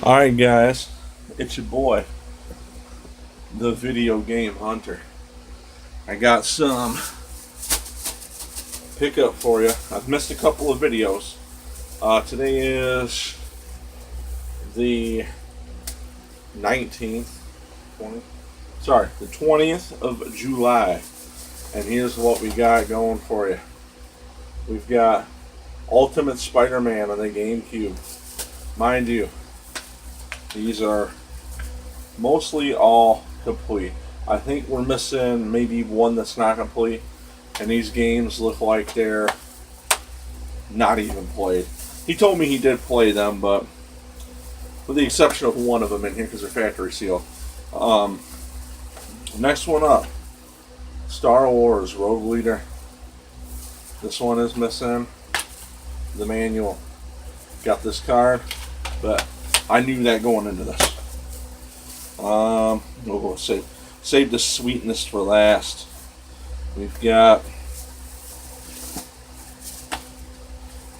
Alright guys, it's your boy, the Video Game Hunter. I got some pickup for you. I've missed a couple of videos. Today is the 19th, the 20th of July. And here's what we got going for you. We've got Ultimate Spider-Man on the GameCube. Mind you, these are mostly all complete. I think we're missing maybe one that's not complete, and these games look like they're not even played. He told me he did play them, but with the exception of one of them in here because they're factory sealed. Next one up, Star Wars Rogue Leader. This one is missing the manual. Got this card, but I knew that going into this. We'll save the sweetness for last. We've got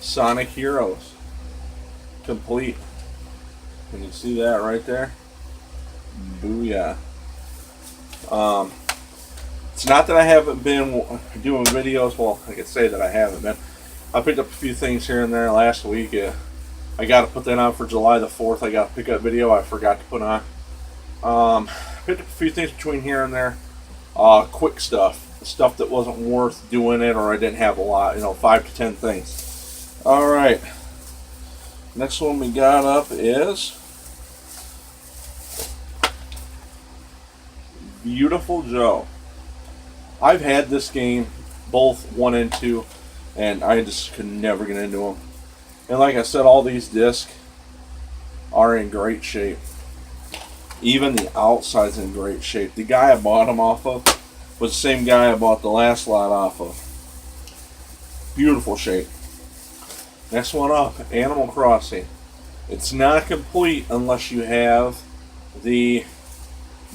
Sonic Heroes complete. Can you see that right there? Booyah. It's not that I haven't been doing videos. Well, I could say that I haven't been. I picked up a few things here and there last week. I got to put that on for July the 4th. I got a pickup video I forgot to put on. Picked up a few things between here and there. Quick stuff that wasn't worth doing it, or I didn't have a lot. 5 to 10 things. All right. Next one we got up is Beautiful Joe. I've had this game, both 1 and 2, and I just could never get into them. And like I said, all these discs are in great shape. Even the outside's in great shape. The guy I bought them off of was the same guy I bought the last lot off of. Beautiful shape. Next one up, Animal Crossing. It's not complete unless you have the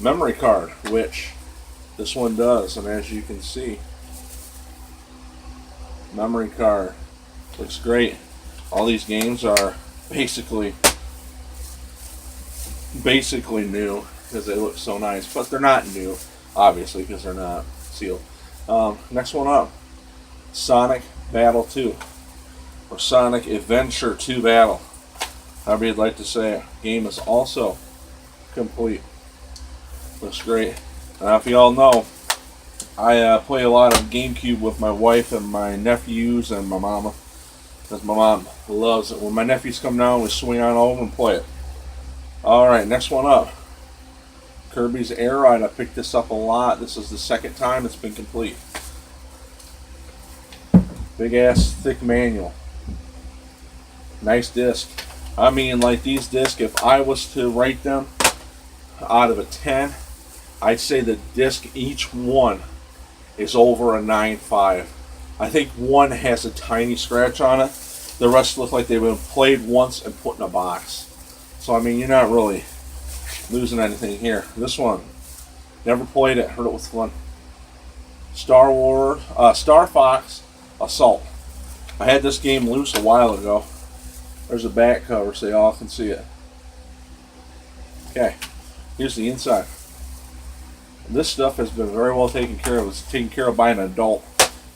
memory card, which this one does. And as you can see, memory card looks great. All these games are basically new because they look so nice, but they're not new, obviously, because they're not sealed. Next one up, Sonic Battle 2, or Sonic Adventure 2 Battle, however you'd like to say it. Game is also complete. Looks great. Now, if you all know, I play a lot of GameCube with my wife and my nephews and my mama, because my mom loves it. When my nephews come down, we swing on over and play it. Alright, next one up, Kirby's Air Ride. I picked this up a lot. This is the second time it's been complete. Big ass thick manual. Nice disc. I mean, like, these discs, if I was to rate them out of a 10, I'd say the disc, each one, is over a 9.5. I think one has a tiny scratch on it. The rest look like they've been played once and put in a box. So, I mean, you're not really losing anything here. This one, never played it, heard it was fun. Star Fox Assault. I had this game loose a while ago. There's a back cover so y'all can see it. Okay, here's the inside. This stuff has been very well taken care of. It's taken care of by an adult.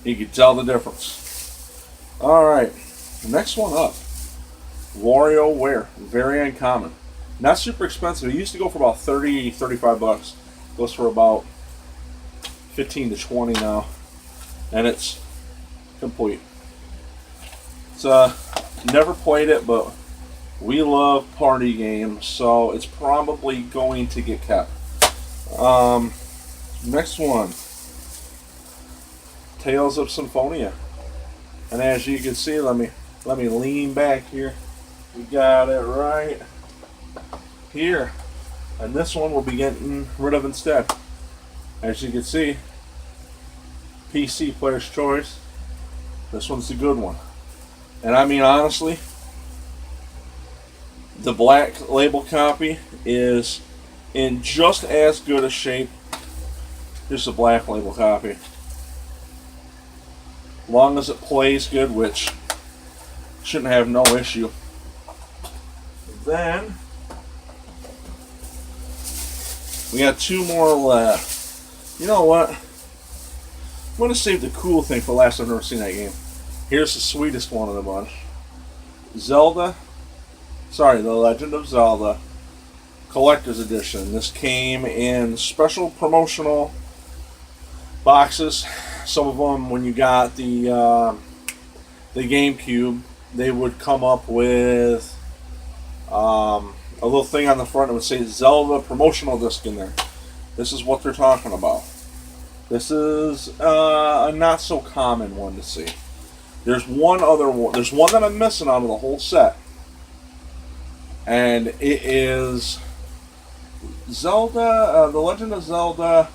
You can tell the difference. Alright, next one up, WarioWare. Very uncommon. Not super expensive. It used to go for about 30, 35 bucks. Goes for about 15 to 20 now. And it's complete. It's never played it, but we love party games, so it's probably going to get kept. Next one, Tales of Symphonia. And as you can see, let me lean back here. We got it right here. And this one we'll be getting rid of instead. As you can see, PC player's choice. This one's the good one. And I mean, honestly, the black label copy is in just as good a shape. Here's the black label copy. Long as it plays good, which shouldn't have no issue. Then We got 2 more left. You know what? I'm going to save the cool thing for last. I've never seen that game. Here's the sweetest one of the bunch. The Legend of Zelda Collector's Edition. This came in special promotional boxes. Some of them, when you got the GameCube, they would come up with a little thing on the front that would say Zelda promotional disc in there. This is what they're talking about. This is a not so common one to see. There's one other one. There's one that I'm missing out of the whole set, and it is Zelda, The Legend of Zelda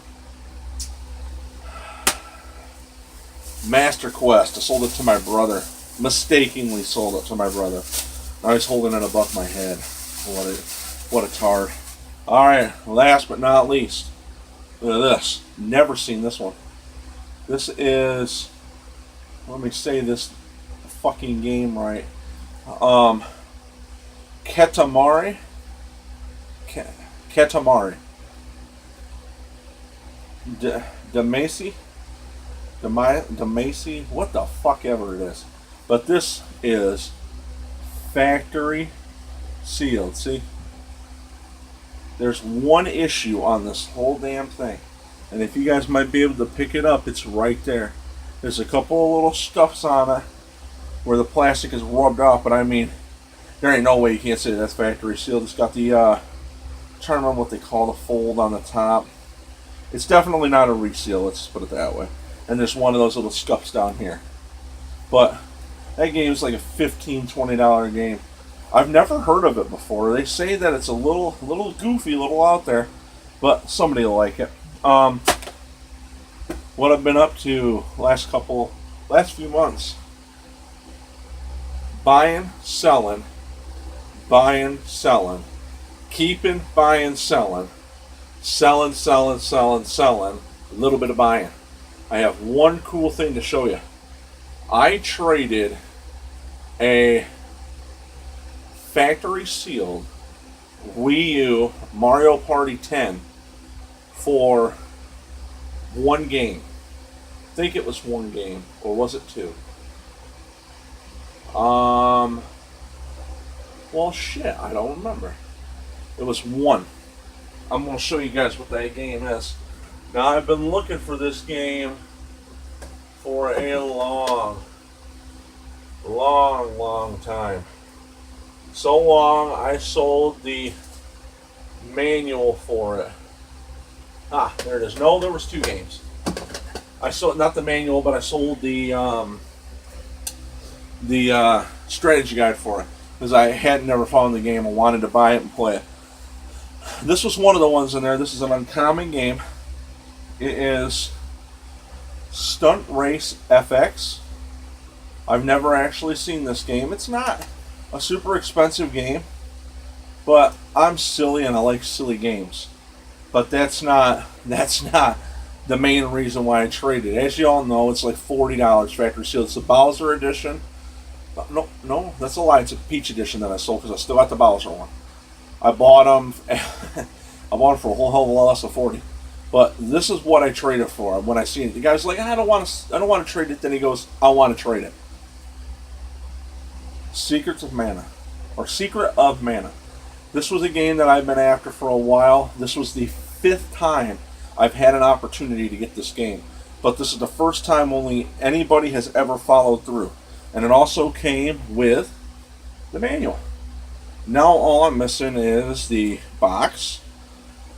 Master Quest. I sold it to my brother. Mistakenly sold it to my brother. I was holding it above my head. What a tard. Alright, last but not least. Look at this. Never seen this one. This is, let me say this fucking game right. Katamari. Katamari. Damacy, what the fuck ever it is. But this is factory sealed. See? There's one issue on this whole damn thing. And if you guys might be able to pick it up, it's right there. There's a couple of little stuffs on it where the plastic is rubbed off, but I mean, there ain't no way you can't say that's factory sealed. It's got the, I'm trying to remember what they call the fold on the top. It's definitely not a reseal, let's just put it that way. And there's one of those little scuffs down here. But that game is like a $15, $20 game. I've never heard of it before. They say that it's a little goofy, a little out there, but somebody will like it. What I've been up to last few months, buying, selling, keeping, buying, selling, a little bit of buying. I have one cool thing to show you. I traded a factory sealed Wii U Mario Party 10 for one game. I think it was one game, or was it 2? Well, shit, I don't remember. It was 1. I'm going to show you guys what that game is. Now, I've been looking for this game for a long time. So long, I sold the manual for it. Ah, there it is. No, there was 2 games. I sold, not the manual, but I sold the strategy guide for it because I had never found the game and wanted to buy it and play it. This was one of the ones in there. This is an uncommon game. It is Stunt Race FX. I've never actually seen this game. It's not a super expensive game, but I'm silly and I like silly games. But that's not the main reason why I traded. As you all know, it's like $40 factory sealed. It's the Bowser edition. No, that's a lie. It's a Peach edition that I sold because I still got the Bowser one. I bought them. I bought them for a whole hell of a lot less than $40. But this is what I traded for. When I see it, the guy's like, I don't want to trade it. Then he goes, I want to trade it. Secret of Mana. This was a game that I've been after for a while. This was the 5th time I've had an opportunity to get this game. But this is the first time only anybody has ever followed through. And it also came with the manual. Now all I'm missing is the box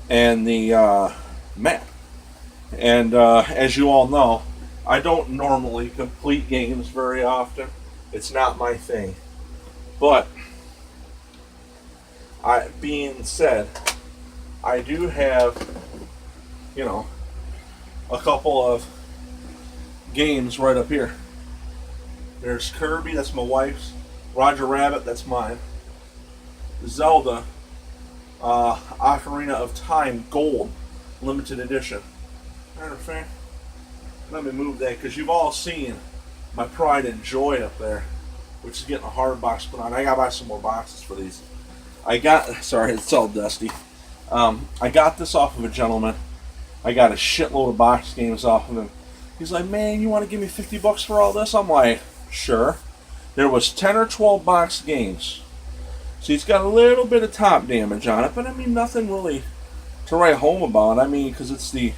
and the map. And as you all know, I don't normally complete games very often. It's not my thing. But, being said, I do have, a couple of games right up here. There's Kirby, that's my wife's. Roger Rabbit, that's mine. Zelda, Ocarina of Time Gold, limited edition. Matter of fact, let me move that because you've all seen my pride and joy up there, which is getting a hard box put on. I gotta buy some more boxes for these. Sorry, it's all dusty. I got this off of a gentleman. I got a shitload of box games off of him. He's like, man, you want to give me $50 for all this? I'm like, sure. There was 10 or 12 box games. So he's got a little bit of top damage on it, but I mean, nothing really to write home about. I mean, because it's the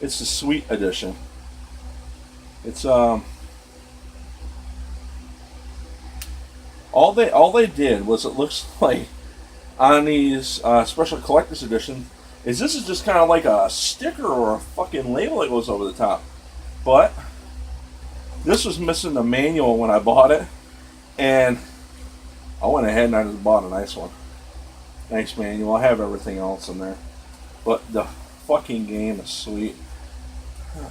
sweet edition. It's all they did was, it looks like on these special collector's editions, is this is just kind of like a sticker or a fucking label that goes over the top. But this was missing the manual when I bought it, and I went ahead and I just bought a nice one. Nice manual. I have everything else in there, but the fucking game is sweet.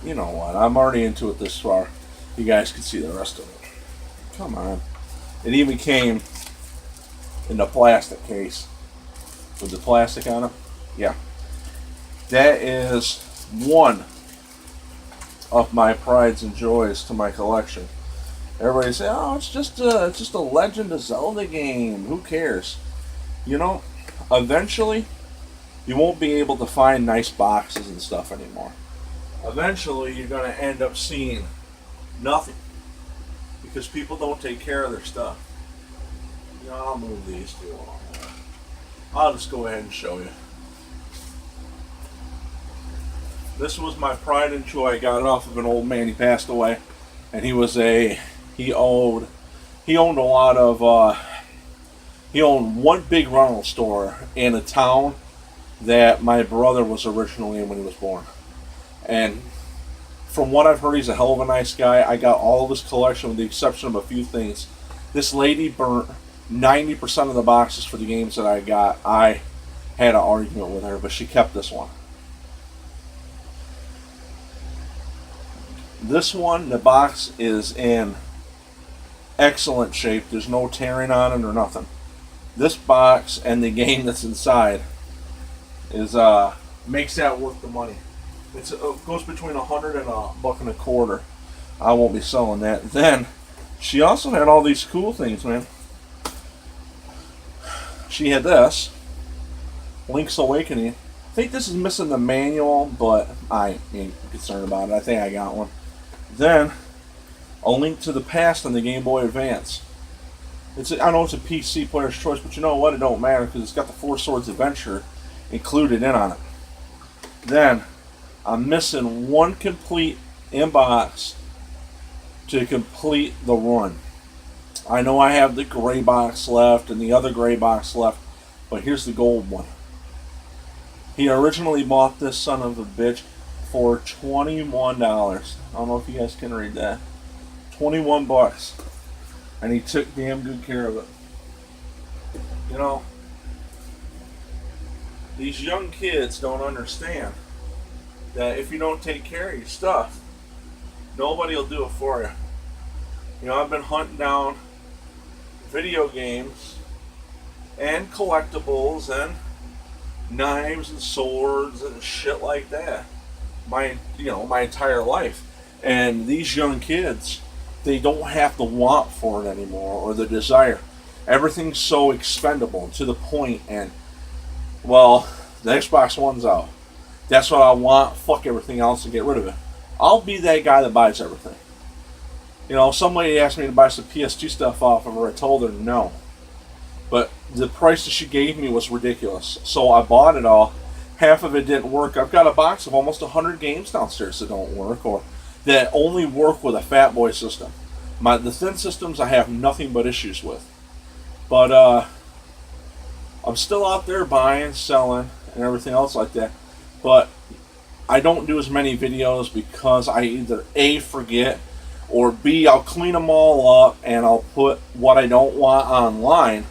You know what? I'm already into it this far. You guys can see the rest of it. Come on. It even came in the plastic case with the plastic on it. Yeah. That is one of my prides and joys to my collection. Everybody say, "Oh, it's just a Legend of Zelda game. Who cares?" You know, eventually, you won't be able to find nice boxes and stuff anymore. Eventually, you're going to end up seeing nothing because people don't take care of their stuff. You know, I'll move these two along. I'll just go ahead and show you. This was my pride and joy. I got it off of an old man. He passed away, and he owned a lot of he owned one big rental store in a town that my brother was originally in when he was born. And from what I've heard, he's a hell of a nice guy. I got all of his collection with the exception of a few things. This lady burnt 90% of the boxes for the games that I got. I had an argument with her, but she kept this one. This one, the box is in excellent shape. There's no tearing on it or nothing. This box and the game that's inside is makes that worth the money. It goes between $100 and $1.25. I won't be selling that. Then she also had all these cool things, man. She had this Link's Awakening. I think this is missing the manual, but I ain't concerned about it. I think I got one. Then A Link to the Past on the Game Boy Advance. I know it's a PC player's choice, but you know what? It don't matter because it's got the Four Swords Adventure included in on it. Then I'm missing one complete inbox to complete the run. I know I have the gray box left and the other gray box left, but here's the gold one. He originally bought this son of a bitch for $21. I don't know if you guys can read that. $21. And he took damn good care of it. You know, these young kids don't understand that if you don't take care of your stuff, nobody will do it for you. You know, I've been hunting down video games and collectibles and knives and swords and shit like that my entire life. And these young kids, they don't have the want for it anymore or the desire. Everything's so expendable to the point, and well, the Xbox One's out. That's what I want. Fuck everything else and get rid of it. I'll be that guy that buys everything. You know, somebody asked me to buy some PS2 stuff off of her. I told her no. But the price that she gave me was ridiculous. So I bought it all. Half of it didn't work. I've got a box of almost 100 games downstairs that don't work or that only work with a Fat Boy system. The thin systems I have nothing but issues with. But I'm still out there buying, selling, and everything else like that. But I don't do as many videos because I either A, forget, or B, I'll clean them all up and I'll put what I don't want online.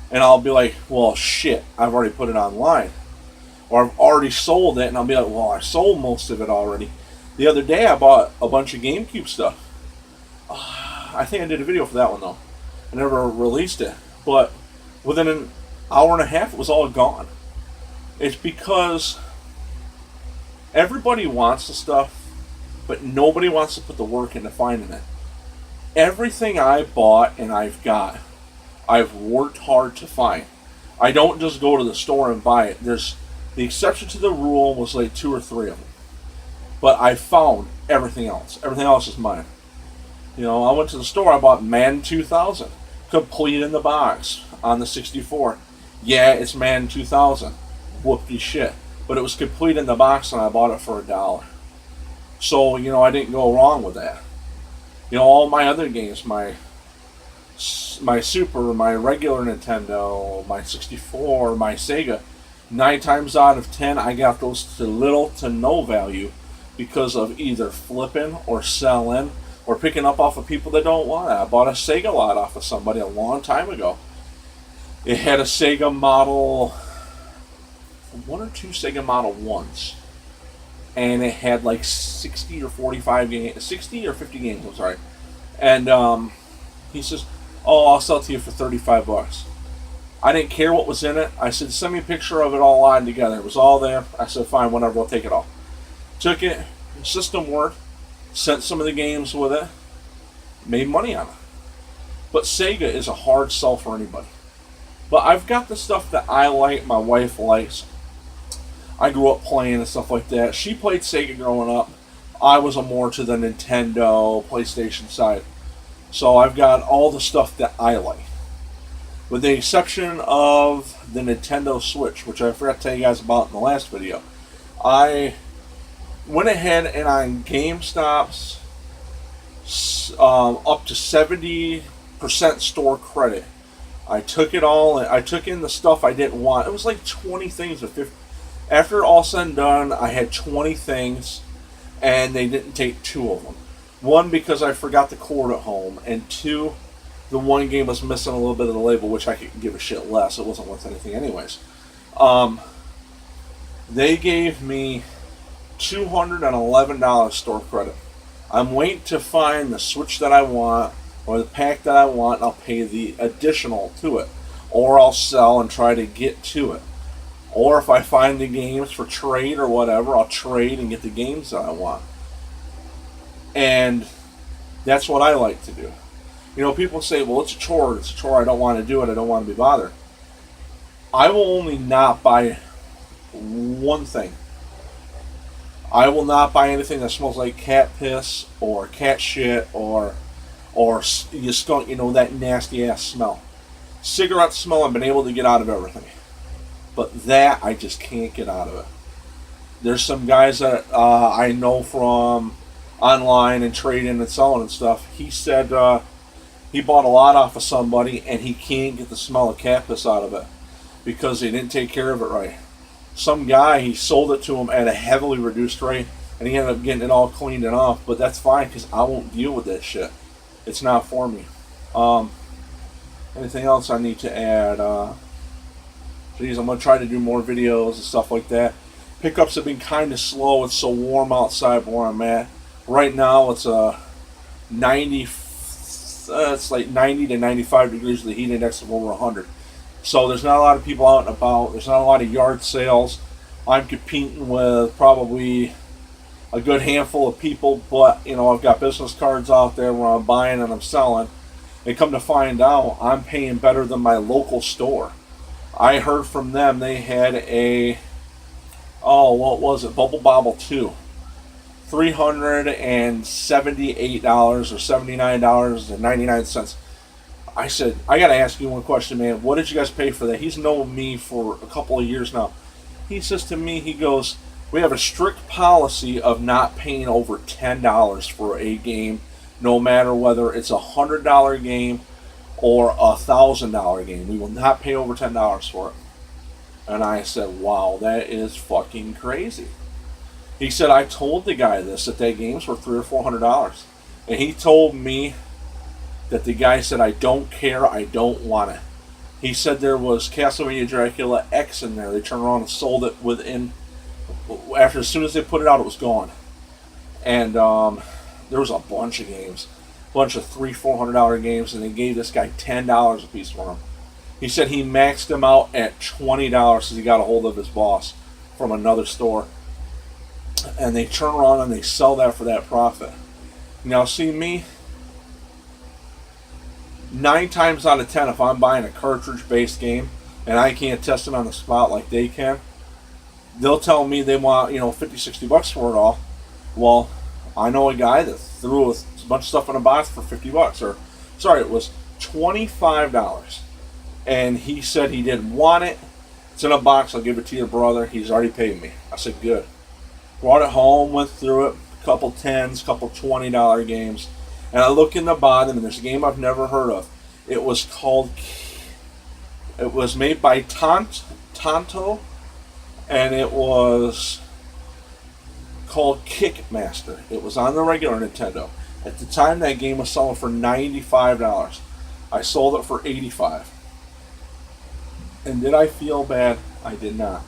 And I'll be like, well, shit, I've already put it online. Or I've already sold it, and I'll be like, well, I sold most of it already. The other day, I bought a bunch of GameCube stuff. I think I did a video for that one, though. I never released it. But within an hour and a half, it was all gone. It's because everybody wants the stuff, but nobody wants to put the work into finding it. Everything I bought and I've got, I've worked hard to find. I don't just go to the store and buy it. There's the exception to the rule was like 2 or 3 of them, but I found everything else. Everything else is mine. You know, I went to the store. I bought Madden 2000, complete in the box on the 64. Yeah, it's Madden 2000. Whoopty shit. But it was complete in the box, and I bought it for $1. So, you know, I didn't go wrong with that. You know, all my other games, my Super, my regular Nintendo, my 64, my Sega, 9 times out of 10, I got those to little to no value because of either flipping or selling or picking up off of people that don't want it. I bought a Sega lot off of somebody a long time ago. It had a Sega Model, 1 or 2 Sega Model 1s. And it had like 60 or 45 games, 60 or 50 games, I'm sorry. And he says, oh, I'll sell it to you for $35. I didn't care what was in it. I said, send me a picture of it all lined together. It was all there. I said, fine, whatever, I'll take it all. Took it, the system worked, sent some of the games with it, made money on it. But Sega is a hard sell for anybody. But I've got the stuff that I like, my wife likes. I grew up playing and stuff like that. She played Sega growing up. I was more to the Nintendo, PlayStation side. So I've got all the stuff that I like. With the exception of the Nintendo Switch, which I forgot to tell you guys about in the last video. I went ahead and on GameStop's up to 70% store credit, I took it all, I took in the stuff I didn't want. It was like 20 things or 50. After all said and done, I had 20 things, and they didn't take 2 of them. 1, because I forgot the cord at home, and 2, the one game was missing a little bit of the label, which I could give a shit less. It wasn't worth anything anyways. They gave me $211 store credit. I'm waiting to find the Switch that I want, or the pack that I want, and I'll pay the additional to it. Or I'll sell and try to get to it. Or if I find the games for trade or whatever, I'll trade and get the games that I want. And that's what I like to do. You know, people say, well, it's a chore. It's a chore. I don't want to do it. I don't want to be bothered. I will only not buy one thing. I will not buy anything that smells like cat piss or cat shit or you skunk, you know, that nasty ass smell. Cigarette smell I've been able to get out of everything. But that, I just can't get out of it. There's some guys that I know from online and trading and selling and stuff. He said he bought a lot off of somebody and he can't get the smell of cat piss out of it because they didn't take care of it right. Some guy, he sold it to him at a heavily reduced rate and he ended up getting it all cleaned and off. But that's fine because I won't deal with that shit. It's not for me. Anything else I need to add? Geez, I'm going to try to do more videos and stuff like that. Pickups have been kind of slow. It's so warm outside where I'm at. Right now it's 90. It's like 90 to 95 degrees with the heat index of over 100. So there's not a lot of people out and about. There's not a lot of yard sales. I'm competing with probably a good handful of people, but you know, I've got business cards out there where I'm buying and I'm selling. And come to find out, I'm paying better than my local store. I heard from them they had a, what was it, Bubble Bobble 2. $378 or $79.99. I said, I got to ask you one question, man. What did you guys pay for that? He's known me for a couple of years now. He says to me, he goes, we have a strict policy of not paying over $10 for a game, no matter whether it's a $100 game or a $1,000 game. We will not pay over $10 for it. And I said, wow, that is fucking crazy. He said, I told the guy this, that games were $300 or $400. And he told me that the guy said, I don't care, I don't want it. He said there was Castlevania Dracula X in there. They turned around and sold it as soon as they put it out, it was gone. And there was a bunch of games. A bunch of $300-$400 games, and they gave this guy $10 a piece for them. He said he maxed them out at $20 because he got a hold of his boss from another store. And they turn around and they sell that for that profit. Now, see me, 9 times out of 10, if I'm buying a cartridge-based game, and I can't test it on the spot like they can, they'll tell me they want, 50, $60 for it all. Well, I know a guy that threw a bunch of stuff in a box for $50, or sorry, it was $25, and he said he didn't want it. It's in a box. I'll give it to your brother. He's already paid me. I said good. Brought it home, went through it, a couple tens, couple $20 games, and I look in the bottom, and there's a game I've never heard of. It was made by Tonto, and it was called Kickmaster. It was on the regular Nintendo. At the time, that game was selling for $95. I sold it for $85. And did I feel bad? I did not.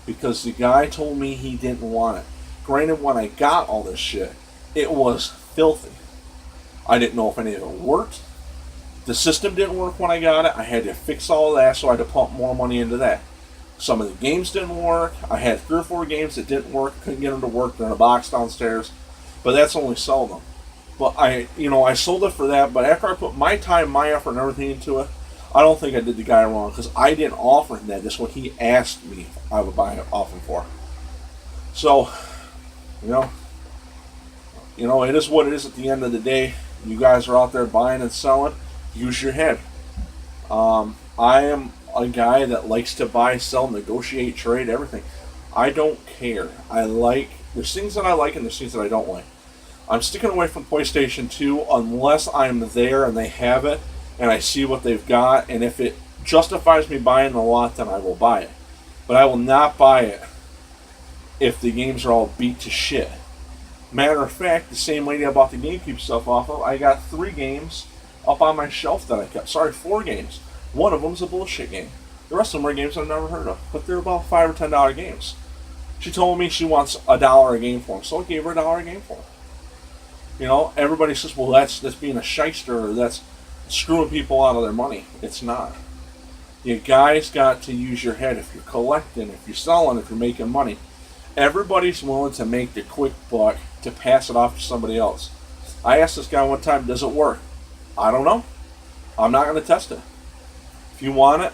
Because the guy told me he didn't want it. Granted, when I got all this shit, it was filthy. I didn't know if any of it worked. The system didn't work when I got it. I had to fix all that, so I had to pump more money into that. Some of the games didn't work. I had 3 or 4 games that didn't work. Couldn't get them to work. They're in a box downstairs. But that's only seldom. But I sold it for that. But after I put my time, my effort, and everything into it, I don't think I did the guy wrong, because I didn't offer him that. This is what he asked me if I would buy it off him for. So, it is what it is at the end of the day. You guys are out there buying and selling. Use your head. I am a guy that likes to buy, sell, negotiate, trade, everything. I don't care. There's things that I like and there's things that I don't like. I'm sticking away from PlayStation 2 unless I'm there and they have it and I see what they've got, and if it justifies me buying the lot, then I will buy it. But I will not buy it if the games are all beat to shit. Matter of fact, the same lady I bought the GameCube stuff off of, I got 3 games up on my shelf that I kept. Sorry, 4 games. One of them's a bullshit game. The rest of them are games I've never heard of, but they're about $5 or $10 games. She told me she wants $1 a game for them, so I gave her $1 a game for them. Everybody says, well, that's being a shyster, or that's screwing people out of their money. It's not. You guys got to use your head. If you're collecting, if you're selling, if you're making money, everybody's willing to make the quick buck to pass it off to somebody else. I asked this guy one time, does it work? I don't know. I'm not going to test it. If you want it,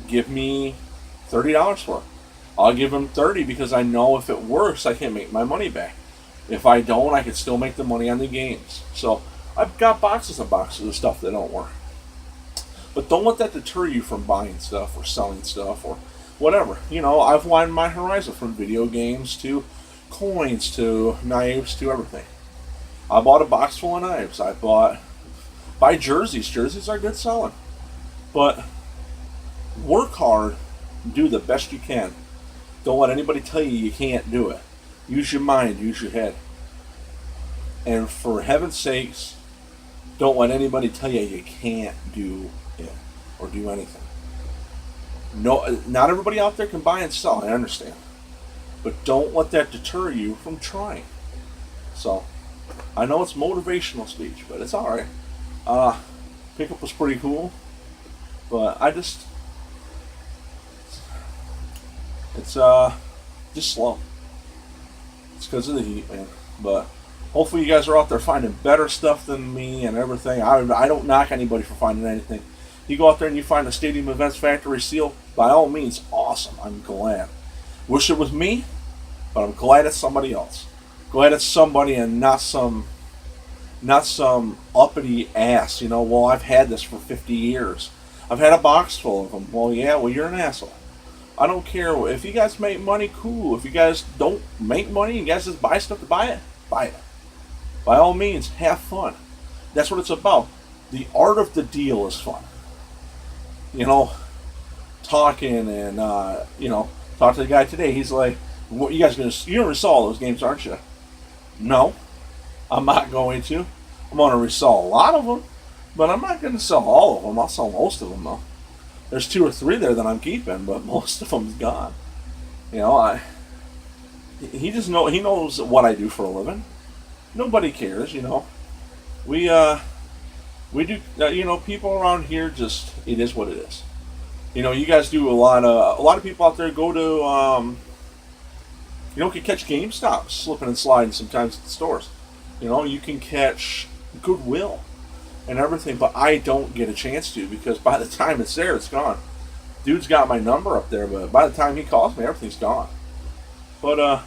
give me $30 for it. I'll give him $30 because I know if it works, I can make my money back. If I don't, I can still make the money on the games. So I've got boxes and boxes of stuff that don't work. But don't let that deter you from buying stuff or selling stuff or whatever. I've widened my horizon from video games to coins to knives to everything. I bought a box full of knives. Buy jerseys. Jerseys are good selling. But work hard. Do the best you can. Don't let anybody tell you can't do it. Use your mind. Use your head. And for heaven's sakes, don't let anybody tell you can't do it or do anything. No, not everybody out there can buy and sell. I understand. But don't let that deter you from trying. So, I know it's motivational speech, but it's alright. Pickup was pretty cool. But it's just slow. It's because of the heat, man. But hopefully you guys are out there finding better stuff than me and everything. I don't knock anybody for finding anything. You go out there and you find a Stadium Events factory seal, by all means, awesome. I'm glad. Wish it was me, but I'm glad it's somebody else. Glad it's somebody and not some uppity ass. Well, I've had this for 50 years. I've had a box full of them. Well, you're an asshole. I don't care. If you guys make money, cool. If you guys don't make money, you guys just buy stuff to buy it. Buy it. By all means, have fun. That's what it's about. The art of the deal is fun. Talking and, talk to the guy today. He's like, what, you're going to resell all those games, aren't you? No, I'm not going to. I'm going to resell a lot of them, but I'm not going to sell all of them. I'll sell most of them, though. There's 2 or 3 there that I'm keeping, but most of them's gone. He knows what I do for a living. Nobody cares, We do, people around here just, it is what it is. You guys do a lot of people out there go to, can catch GameStop slipping and sliding sometimes at the stores. You can catch Goodwill and everything, but I don't get a chance to because by the time it's there, it's gone. Dude's got my number up there, but by the time he calls me, everything's gone. But I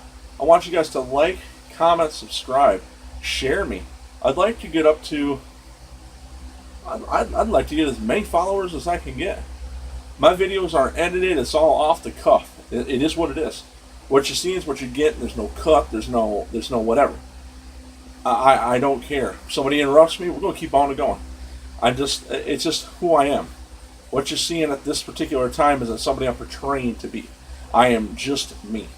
want you guys to like, comment, subscribe, share me. I'd like to get up to. I'd like to get as many followers as I can get. My videos aren't edited; it's all off the cuff. It is what it is. What you see is what you get. There's no cut. There's no whatever. I don't care. If somebody interrupts me, we're gonna keep on going. It's just who I am. What you're seeing at this particular time isn't somebody I'm portraying to be. I am just me.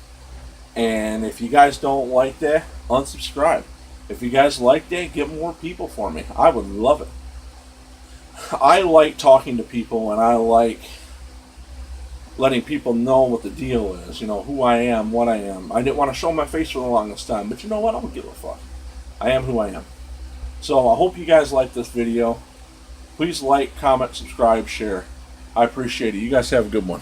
And if you guys don't like that, unsubscribe. If you guys like that, get more people for me. I would love it. I like talking to people, and I like letting people know what the deal is. You know, who I am, what I am. I didn't want to show my face for the longest time, but you know what? I don't give a fuck. I am who I am. So I hope you guys like this video. Please like, comment, subscribe, share. I appreciate it. You guys have a good one.